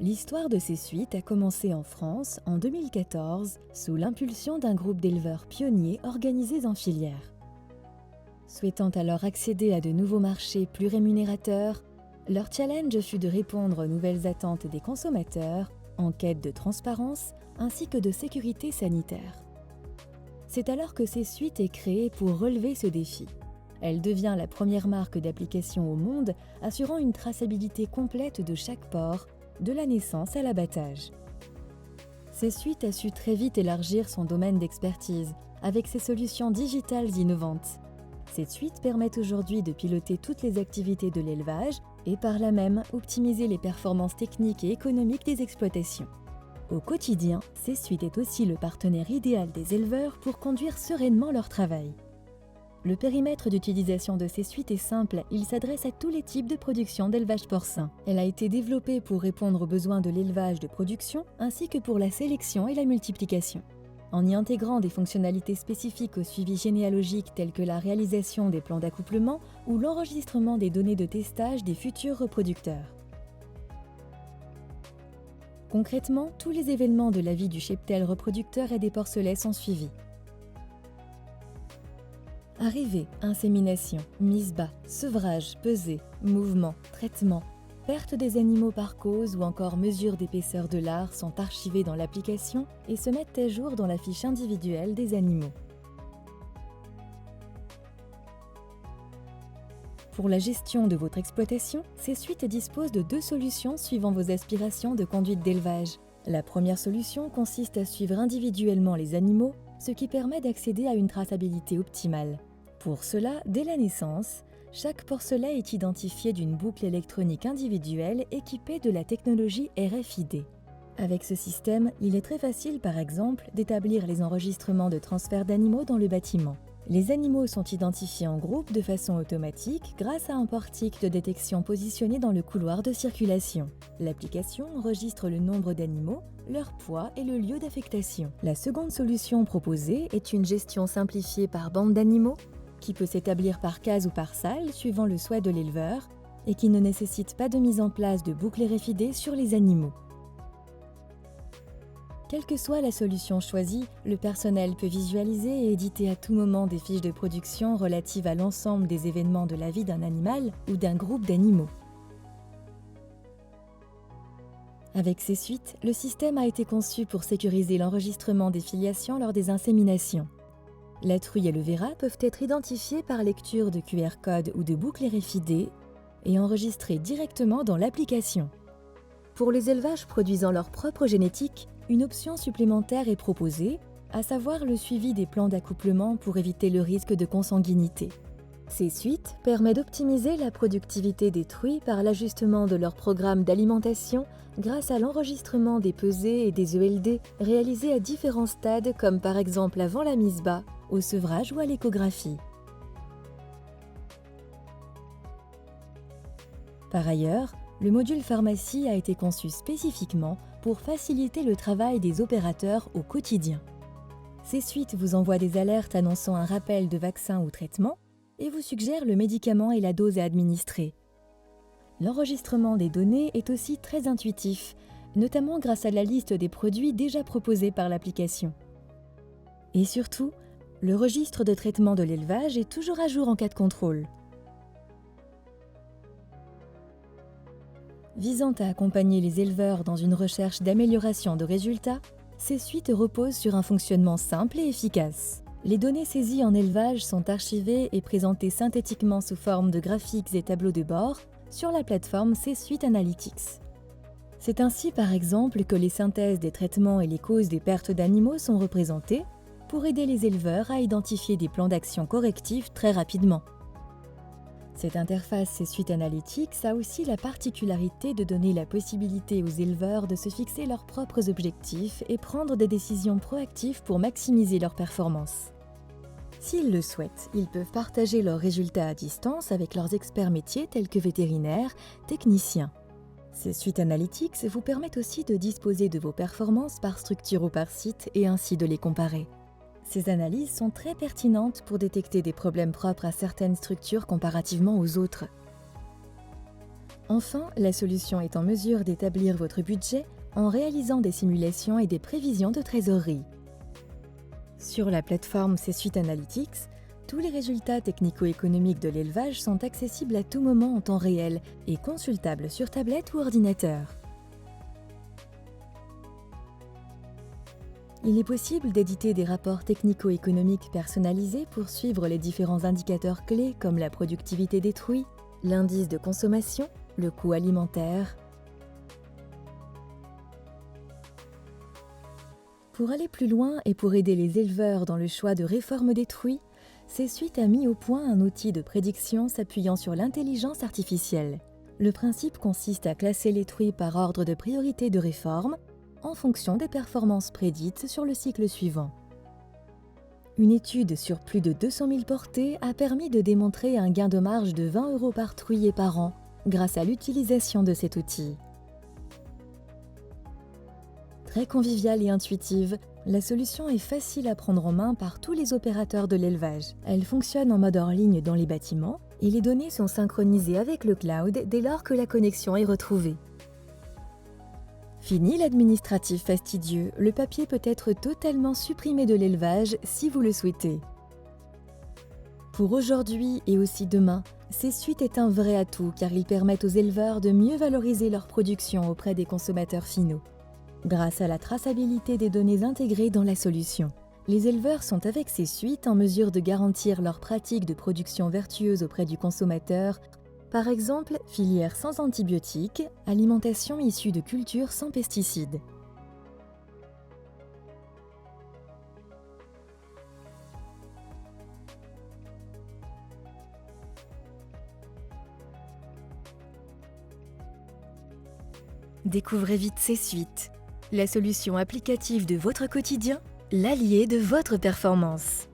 L'histoire de ces suites a commencé en France en 2014 sous l'impulsion d'un groupe d'éleveurs pionniers organisés en filière. Souhaitant alors accéder à de nouveaux marchés plus rémunérateurs, leur challenge fut de répondre aux nouvelles attentes des consommateurs en quête de transparence ainsi que de sécurité sanitaire. C'est alors que ces suites est créée pour relever ce défi. Elle devient la première marque d'application au monde assurant une traçabilité complète de chaque porc, de la naissance à l'abattage. Ces suites a su très vite élargir son domaine d'expertise avec ses solutions digitales innovantes. Ces suites permettent aujourd'hui de piloter toutes les activités de l'élevage et par là même optimiser les performances techniques et économiques des exploitations. Au quotidien, ces suites est aussi le partenaire idéal des éleveurs pour conduire sereinement leur travail. Le périmètre d'utilisation de ces suites est simple, il s'adresse à tous les types de production d'élevage porcin. Elle a été développée pour répondre aux besoins de l'élevage de production ainsi que pour la sélection et la multiplication. En y intégrant des fonctionnalités spécifiques au suivi généalogique telles que la réalisation des plans d'accouplement ou l'enregistrement des données de testage des futurs reproducteurs. Concrètement, tous les événements de la vie du cheptel reproducteur et des porcelets sont suivis. Arrivée, insémination, mise bas, sevrage, pesée, mouvement, traitement, perte des animaux par cause ou encore mesure d'épaisseur de lard sont archivés dans l'application et se mettent à jour dans la fiche individuelle des animaux. Pour la gestion de votre exploitation, ces suites disposent de 2 solutions suivant vos aspirations de conduite d'élevage. La première solution consiste à suivre individuellement les animaux, ce qui permet d'accéder à une traçabilité optimale. Pour cela, dès la naissance, chaque porcelet est identifié d'une boucle électronique individuelle équipée de la technologie RFID. Avec ce système, il est très facile par exemple d'établir les enregistrements de transfert d'animaux dans le bâtiment. Les animaux sont identifiés en groupe de façon automatique grâce à un portique de détection positionné dans le couloir de circulation. L'application enregistre le nombre d'animaux, leur poids et le lieu d'affectation. La seconde solution proposée est une gestion simplifiée par bande d'animaux qui peut s'établir par case ou par salle suivant le souhait de l'éleveur et qui ne nécessite pas de mise en place de boucle RFID sur les animaux. Quelle que soit la solution choisie, le personnel peut visualiser et éditer à tout moment des fiches de production relatives à l'ensemble des événements de la vie d'un animal ou d'un groupe d'animaux. Avec ces suites, le système a été conçu pour sécuriser l'enregistrement des filiations lors des inséminations. La truie et le véra peuvent être identifiés par lecture de QR code ou de boucle RFID et enregistrés directement dans l'application. Pour les élevages produisant leur propre génétique, une option supplémentaire est proposée, à savoir le suivi des plans d'accouplement pour éviter le risque de consanguinité. Ces suites permettent d'optimiser la productivité des truies par l'ajustement de leur programme d'alimentation grâce à l'enregistrement des pesées et des ELD réalisés à différents stades comme par exemple avant la mise bas, au sevrage ou à l'échographie. Par ailleurs, le module pharmacie a été conçu spécifiquement pour faciliter le travail des opérateurs au quotidien. Ces suites vous envoient des alertes annonçant un rappel de vaccin ou traitement et vous suggèrent le médicament et la dose à administrer. L'enregistrement des données est aussi très intuitif, notamment grâce à la liste des produits déjà proposés par l'application. Et surtout, le registre de traitement de l'élevage est toujours à jour en cas de contrôle. Visant à accompagner les éleveurs dans une recherche d'amélioration de résultats, ces suites reposent sur un fonctionnement simple et efficace. Les données saisies en élevage sont archivées et présentées synthétiquement sous forme de graphiques et tableaux de bord sur la plateforme C-Suite Analytics. C'est ainsi par exemple que les synthèses des traitements et les causes des pertes d'animaux sont représentées pour aider les éleveurs à identifier des plans d'action correctifs très rapidement. Cette interface C-Suite Analytics a aussi la particularité de donner la possibilité aux éleveurs de se fixer leurs propres objectifs et prendre des décisions proactives pour maximiser leurs performances. S'ils le souhaitent, ils peuvent partager leurs résultats à distance avec leurs experts métiers tels que vétérinaires, techniciens. C-Suite Analytics vous permettent aussi de disposer de vos performances par structure ou par site et ainsi de les comparer. Ces analyses sont très pertinentes pour détecter des problèmes propres à certaines structures comparativement aux autres. Enfin, la solution est en mesure d'établir votre budget en réalisant des simulations et des prévisions de trésorerie. Sur la plateforme C-Suite Analytics, tous les résultats technico-économiques de l'élevage sont accessibles à tout moment en temps réel et consultables sur tablette ou ordinateur. Il est possible d'éditer des rapports technico-économiques personnalisés pour suivre les différents indicateurs clés comme la productivité détruite, l'indice de consommation, le coût alimentaire. Pour aller plus loin et pour aider les éleveurs dans le choix de réformes des truies, C-Suite a mis au point un outil de prédiction s'appuyant sur l'intelligence artificielle. Le principe consiste à classer les truies par ordre de priorité de réforme en fonction des performances prédites sur le cycle suivant. Une étude sur plus de 200 000 portées a permis de démontrer un gain de marge de 20 € par truie et par an grâce à l'utilisation de cet outil. Très conviviale et intuitive, la solution est facile à prendre en main par tous les opérateurs de l'élevage. Elle fonctionne en mode hors ligne dans les bâtiments et les données sont synchronisées avec le cloud dès lors que la connexion est retrouvée. Fini l'administratif fastidieux, le papier peut être totalement supprimé de l'élevage si vous le souhaitez. Pour aujourd'hui et aussi demain, C-Suite est un vrai atout car ils permettent aux éleveurs de mieux valoriser leur production auprès des consommateurs finaux. Grâce à la traçabilité des données intégrées dans la solution, les éleveurs sont avec C-Suite en mesure de garantir leurs pratiques de production vertueuses auprès du consommateur. Par exemple, filière sans antibiotiques, alimentation issue de cultures sans pesticides. Découvrez vite C-Suite, la solution applicative de votre quotidien, l'allié de votre performance.